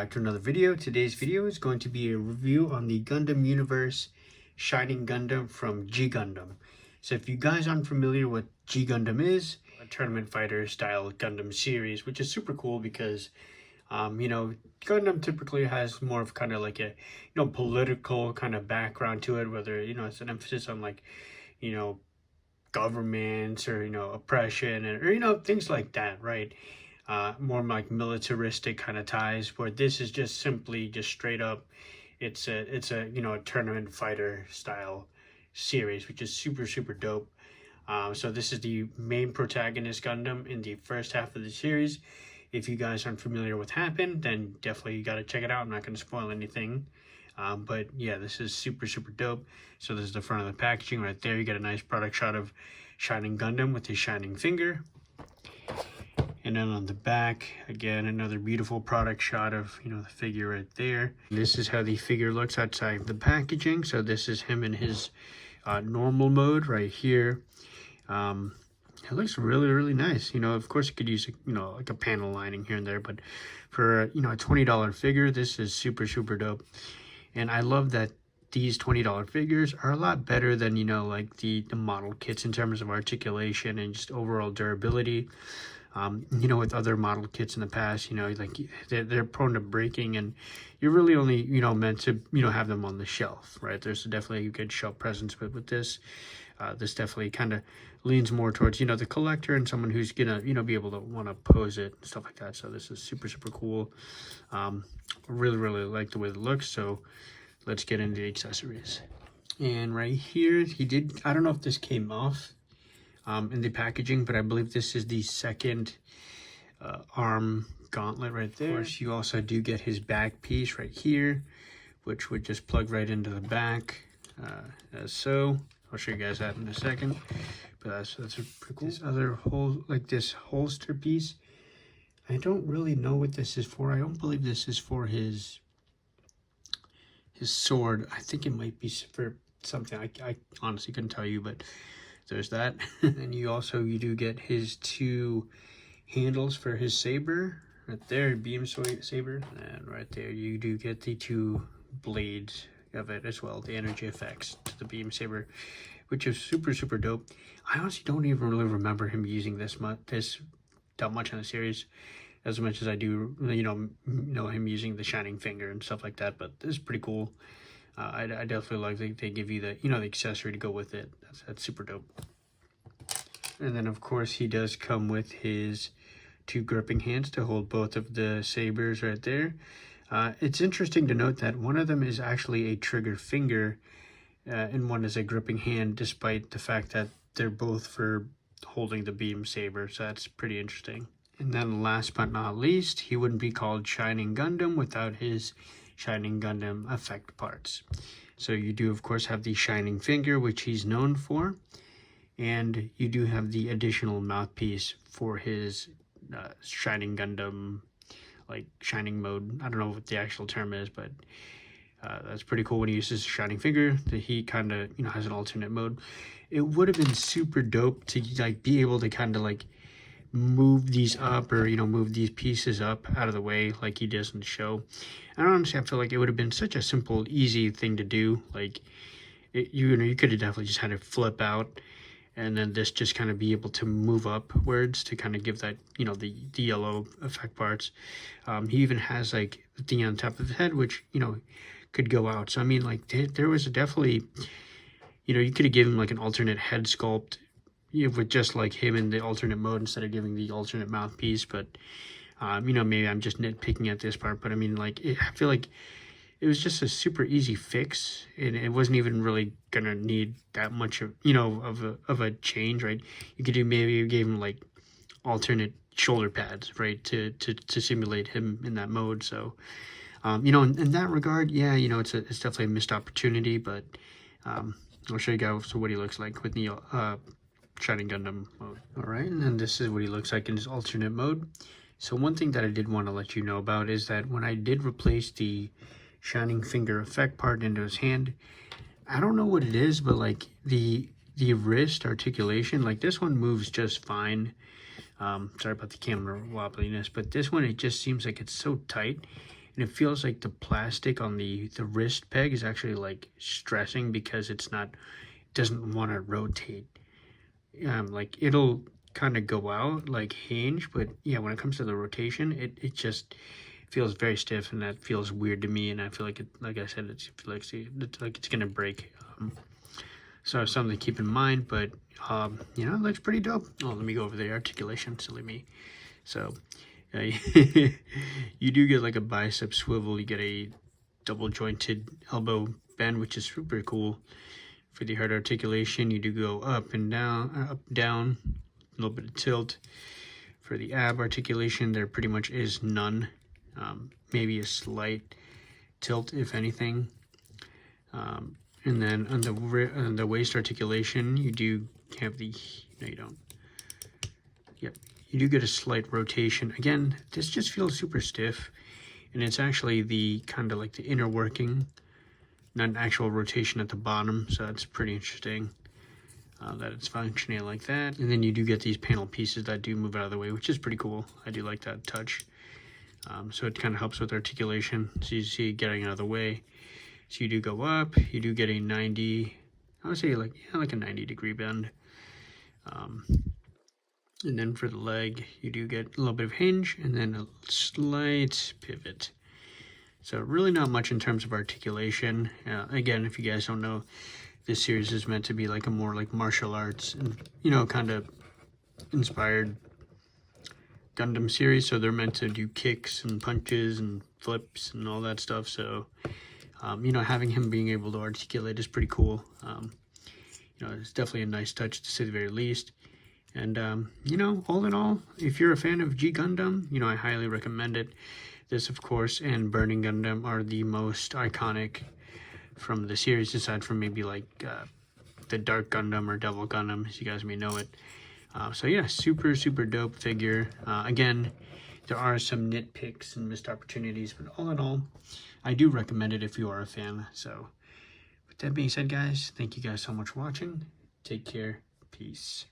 back to another video. Today's video is going to be a review on the Gundam Universe Shining Gundam from G Gundam. So if you guys aren't familiar with G Gundam is, a tournament fighter style Gundam series, which is super cool because Gundam typically has more of kind of like a political kind of background to it, whether it's an emphasis on like governments or oppression or things like that, right? More like militaristic kind of ties, where this is just simply just straight up it's a tournament fighter style series, which is super dope. So this is the main protagonist Gundam in the first half of the series. If you guys aren't familiar with what happened, then definitely you got to check it out. I'm not going to spoil anything, but yeah, this is super dope. So this is the front of the packaging right there. You get a nice product shot of Shining Gundam with his shining finger. And then on the back, again, another beautiful product shot of, the figure right there. This is how the figure looks outside the packaging. So this is him in his normal mode right here. It looks really nice. Of course you could use, like a panel lining here and there, but for, a $20 figure, this is super dope. And I love that these $20 figures are a lot better than, like the model kits in terms of articulation and just overall durability. With other model kits in the past, like they're prone to breaking, and you're really only, meant to, have them on the shelf, right? There's definitely a good shelf presence, but with this, this definitely kind of leans more towards, the collector and someone who's gonna, be able to want to pose it and stuff like that. So this is super cool. Really like the way it looks. So let's get into the accessories. And right here, I don't know if this came off in the packaging, but I believe this is the second arm gauntlet right there. Of course, you also do get his back piece right here, which would just plug right into the back, as so. I'll show you guys that in a second, but that's a pretty cool. This other this holster piece, I don't really know what this is for. I don't believe this is for his sword. I think it might be for something. I honestly couldn't tell you, but there's that. And you do get his two handles for his saber right there, beam saber, and right there you do get the two blades of it as well, the energy effects to the beam saber, which is super dope. I honestly don't even really remember him using that much in the series, as much as I do know him using the shining finger and stuff like that. But this is pretty cool. I definitely like that they give you the the accessory to go with it. That's super dope. And then of course he does come with his two gripping hands to hold both of the sabers right there. It's interesting to note that one of them is actually a trigger finger, and one is a gripping hand, despite the fact that they're both for holding the beam saber. So that's pretty interesting. And then last but not least, he wouldn't be called Shining Gundam without his Shining Gundam effect parts. So you do of course have the shining finger, which he's known for, and you do have the additional mouthpiece for his Shining Gundam, like shining mode. I don't know what the actual term is, but that's pretty cool when he uses shining finger, that he kind of has an alternate mode. It would have been super dope to like be able to kind of like move these up, or move these pieces up out of the way like he does in the show. And honestly, I feel like it would have been such a simple, easy thing to do. Like you could have definitely just had it flip out, and then this just kind of be able to move upwards to kind of give that the yellow effect parts. He even has like the thing on top of his head, which could go out. So I mean, like there was definitely you could have given like an alternate head sculpt with just like him in the alternate mode instead of giving the alternate mouthpiece. But maybe I'm just nitpicking at this part, but I mean, like I feel like it was just a super easy fix, and it wasn't even really gonna need that much of of a change, right? You could do, maybe you gave him like alternate shoulder pads, right, to simulate him in that mode. So in that regard, yeah, it's definitely a missed opportunity. But I'll show you guys what he looks like with the Shining Gundam mode. All right, and then this is what he looks like in his alternate mode. So one thing that I did want to let you know about is that when I did replace the shining finger effect part into his hand, I don't know what it is, but like the wrist articulation, like this one moves just fine. Sorry about the camera wobbliness, but this one, it just seems like it's so tight, and it feels like the plastic on the wrist peg is actually like stressing because it doesn't want to rotate. Like it'll kind of go out like hinge, but yeah, when it comes to the rotation, it just feels very stiff, and that feels weird to me. And I feel like like I said, it's like it's gonna break. So something to keep in mind, but you know, it looks pretty dope. Oh, let me go over the articulation. Silly me. So you do get like a bicep swivel. You get a double jointed elbow bend, which is super cool. For the heart articulation, you do go up and down, up, down, a little bit of tilt. For the ab articulation, there pretty much is none. Maybe a slight tilt, if anything. And then on the waist articulation, you do have the, no you don't. Yep, you do get a slight rotation. Again, this just feels super stiff, and it's actually the kind of like the inner working, not an actual rotation at the bottom, so that's pretty interesting that it's functioning like that. And then you do get these panel pieces that do move out of the way, which is pretty cool. I do like that touch. So it kind of helps with articulation. So you see it getting out of the way. So you do go up, you do get a 90, I would say like a 90-degree bend. And then for the leg, you do get a little bit of hinge and then a slight pivot. So really not much in terms of articulation. Again, if you guys don't know, this series is meant to be like a more like martial arts and, you know, kind of inspired Gundam series. So they're meant to do kicks and punches and flips and all that stuff. So, you know, having him being able to articulate is pretty cool. You know, it's definitely a nice touch to say the very least. And, you know, all in all, if you're a fan of G Gundam, you know, I highly recommend it. This, of course, and Burning Gundam are the most iconic from the series, aside from maybe like the Dark Gundam or Devil Gundam, as you guys may know it. So yeah, super, super dope figure. Again, there are some nitpicks and missed opportunities, but all in all, I do recommend it if you are a fan. So with that being said, guys, thank you guys so much for watching. Take care. Peace.